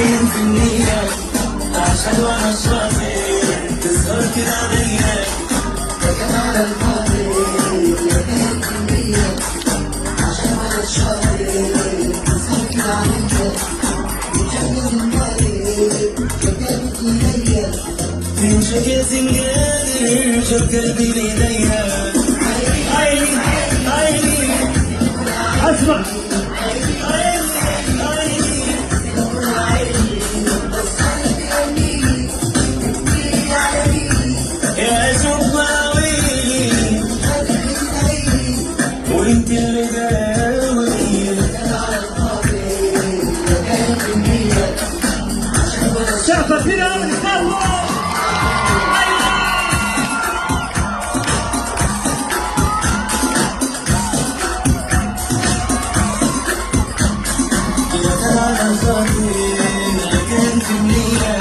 لكن في النية عشان وانا شاطر تظهر كده عليا. لكن على الفاضي لكن في النية عشان وانا شاطر تظهر كده عليا. بتحمل المالي شكلت ليا تمشك يا سنجادر شوف قلبي ليديا. عيني عيني اسمع وانت اللي داوي شافك هنا من الهوا. انا صافي لكن في النية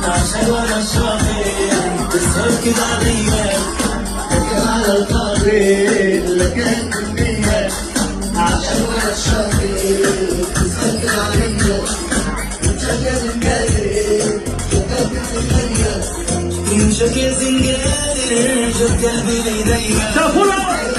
عشان وانا شاطر تسهر كده عليا. لكن على القاضي لكن في النية عشان وانا شاطر تسهر كده عليا. تمشك يا زنجادر شوف قلبي ليديا. تمشك يا زنجادر شوف قلبي ليديا.